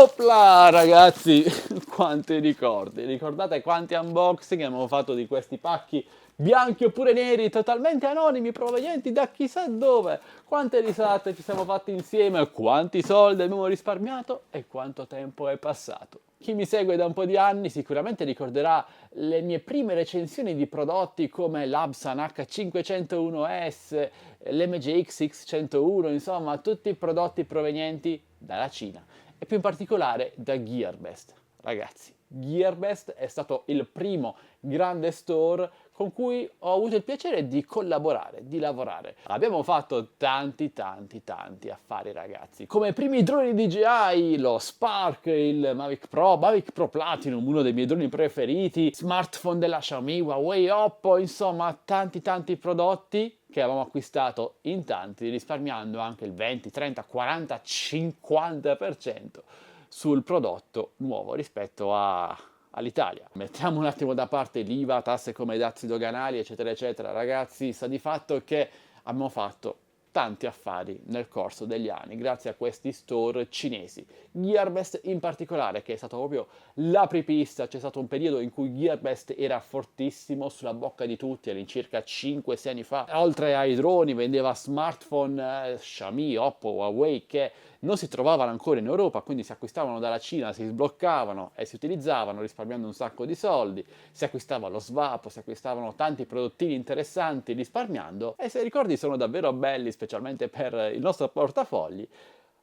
Opla ragazzi, quanti ricordi, ricordate quanti unboxing abbiamo fatto di questi pacchi bianchi oppure neri, totalmente anonimi, provenienti da chissà dove, quante risate ci siamo fatti insieme, quanti soldi abbiamo risparmiato e quanto tempo è passato. Chi mi segue da un po' di anni sicuramente ricorderà le mie prime recensioni di prodotti come l'Absan H501S, l'MGX X101, insomma tutti i prodotti provenienti dalla Cina e più in particolare da Gearbest. Ragazzi, Gearbest è stato il primo grande store con cui ho avuto il piacere di collaborare, di lavorare. Abbiamo fatto tanti affari ragazzi, come i primi droni DJI, lo Spark, il Mavic Pro Platinum, uno dei miei droni preferiti, smartphone della Xiaomi, Huawei, Oppo, insomma tanti prodotti che avevamo acquistato in tanti, risparmiando anche il 20, 30, 40, 50% sul prodotto nuovo rispetto all'Italia. Mettiamo un attimo da parte l'IVA, tasse come i dazi doganali, eccetera, eccetera. Ragazzi, sta di fatto che abbiamo fatto tanti affari nel corso degli anni grazie a questi store cinesi. Gearbest in particolare, che è stato proprio l'apripista, c'è stato un periodo in cui Gearbest era fortissimo sulla bocca di tutti, all'incirca 5-6 anni fa. Oltre ai droni vendeva smartphone Xiaomi, Oppo, Huawei che non si trovavano ancora in Europa, quindi si acquistavano dalla Cina, si sbloccavano e si utilizzavano risparmiando un sacco di soldi, si acquistava lo svapo, si acquistavano tanti prodottini interessanti risparmiando e se ricordi sono davvero belli, specialmente per il nostro portafogli.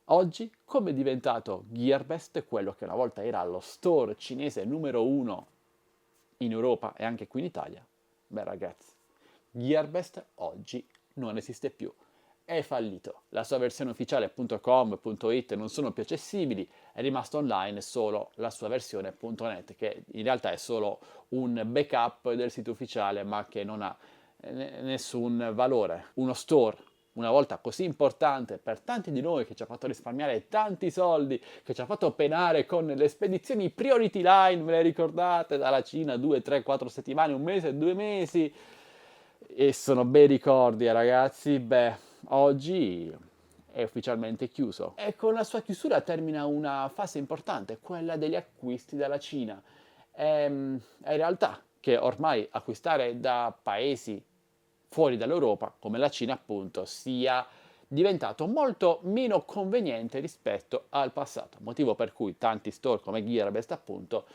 Oggi, come è diventato Gearbest, quello che una volta era lo store cinese numero 1 in Europa e anche qui in Italia? Beh ragazzi, Gearbest oggi non esiste più. È fallito. La sua versione ufficiale .com.it non sono più accessibili, è rimasto online solo la sua versione .net, che in realtà è solo un backup del sito ufficiale, ma che non ha nessun valore. Uno store, una volta così importante per tanti di noi, che ci ha fatto risparmiare tanti soldi, che ci ha fatto penare con le spedizioni Priority Line, ve le ricordate? Dalla Cina 2, 3, 4 settimane, un mese, 2 mesi, e sono bei ricordi ragazzi. Beh, oggi è ufficialmente chiuso e con la sua chiusura termina una fase importante, quella degli acquisti dalla Cina. È realtà che ormai acquistare da paesi fuori dall'Europa, come la Cina appunto, sia diventato molto meno conveniente rispetto al passato, motivo per cui tanti store come Gearbest appunto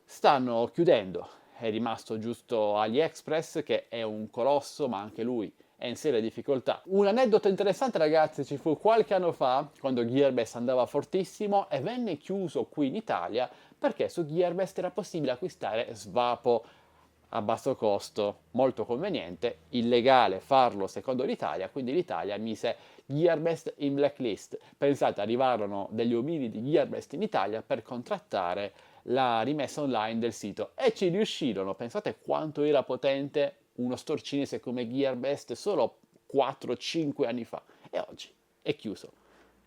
stanno chiudendo. È rimasto giusto AliExpress, che è un colosso, ma anche lui è in seria difficoltà. Un aneddoto interessante ragazzi ci fu qualche anno fa, quando Gearbest andava fortissimo e venne chiuso qui in Italia perché su Gearbest era possibile acquistare svapo a basso costo, molto conveniente, illegale farlo secondo l'Italia, quindi l'Italia mise Gearbest in blacklist. Pensate, arrivarono degli omini di Gearbest in Italia per contrattare la rimessa online del sito e ci riuscirono. Pensate quanto era potente uno store cinese come Gearbest solo 4-5 anni fa e oggi è chiuso.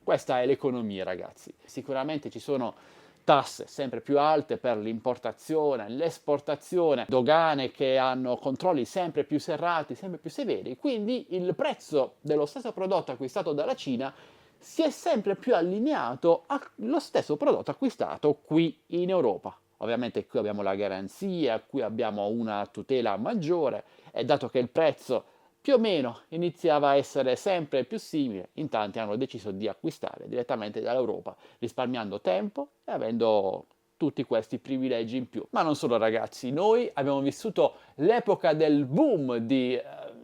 Questa è l'economia ragazzi. Sicuramente ci sono tasse sempre più alte per l'importazione, l'esportazione, dogane che hanno controlli sempre più serrati, sempre più severi, quindi il prezzo dello stesso prodotto acquistato dalla Cina si è sempre più allineato allo stesso prodotto acquistato qui in Europa. Ovviamente qui abbiamo la garanzia, qui abbiamo una tutela maggiore e dato che il prezzo più o meno iniziava a essere sempre più simile, in tanti hanno deciso di acquistare direttamente dall'Europa, risparmiando tempo e avendo tutti questi privilegi in più. Ma non solo ragazzi, noi abbiamo vissuto l'epoca del boom di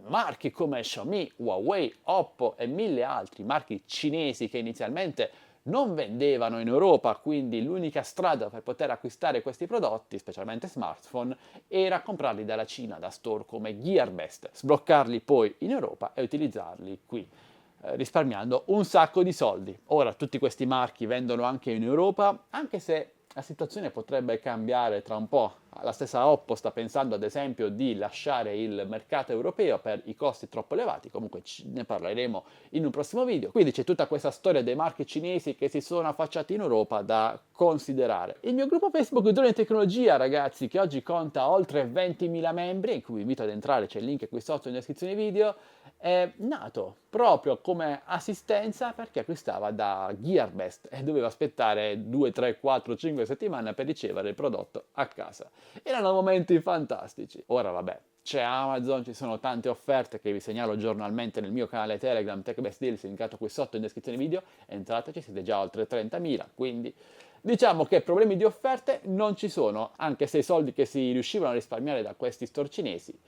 marchi come Xiaomi, Huawei, Oppo e mille altri marchi cinesi che inizialmente non vendevano in Europa, quindi l'unica strada per poter acquistare questi prodotti, specialmente smartphone, era comprarli dalla Cina, da store come Gearbest, sbloccarli poi in Europa e utilizzarli qui, risparmiando un sacco di soldi. Ora tutti questi marchi vendono anche in Europa, anche se la situazione potrebbe cambiare tra un po'. La stessa Oppo sta pensando ad esempio di lasciare il mercato europeo per i costi troppo elevati, comunque ne parleremo in un prossimo video. Quindi c'è tutta questa storia dei marchi cinesi che si sono affacciati in Europa da considerare. Il mio gruppo Facebook Droni e Tecnologia ragazzi, che oggi conta oltre 20.000 membri, in cui vi invito ad entrare, c'è il link qui sotto in descrizione video, è nato proprio come assistenza perché acquistava da Gearbest e doveva aspettare 2, 3, 4, 5 settimane per ricevere il prodotto a casa. Erano momenti fantastici. Ora vabbè, c'è Amazon, ci sono tante offerte che vi segnalo giornalmente nel mio canale Telegram TechBest Deals, linkato qui sotto in descrizione video, entrateci, siete già oltre 30.000, quindi diciamo che problemi di offerte non ci sono, anche se i soldi che si riuscivano a risparmiare da questi store cinesi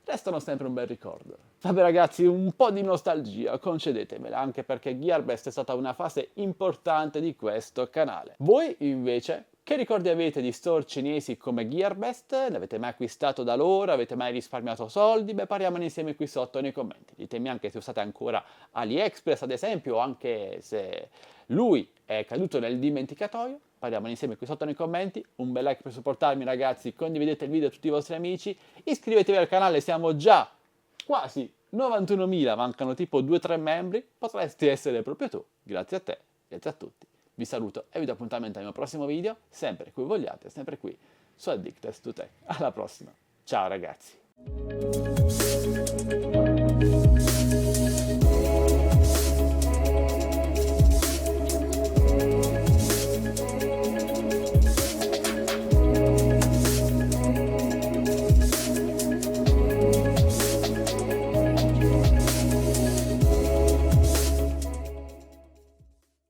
restano sempre un bel ricordo. Vabbè ragazzi, un po' di nostalgia, concedetemela, anche perché Gearbest è stata una fase importante di questo canale. Voi invece, che ricordi avete di store cinesi come Gearbest? Ne avete mai acquistato da loro? Avete mai risparmiato soldi? Beh, parliamone insieme qui sotto nei commenti. Ditemi anche se usate ancora AliExpress ad esempio, o anche se lui è caduto nel dimenticatoio. Parliamone insieme qui sotto nei commenti. Un bel like per supportarmi ragazzi, condividete il video a tutti i vostri amici, iscrivetevi al canale, siamo già quasi 91.000, mancano tipo 2-3 membri, potresti essere proprio tu. Grazie a te, grazie a tutti. Vi saluto e vi do appuntamento al mio prossimo video, sempre qui vogliate, sempre qui su Addicted to Tech. Alla prossima, ciao ragazzi!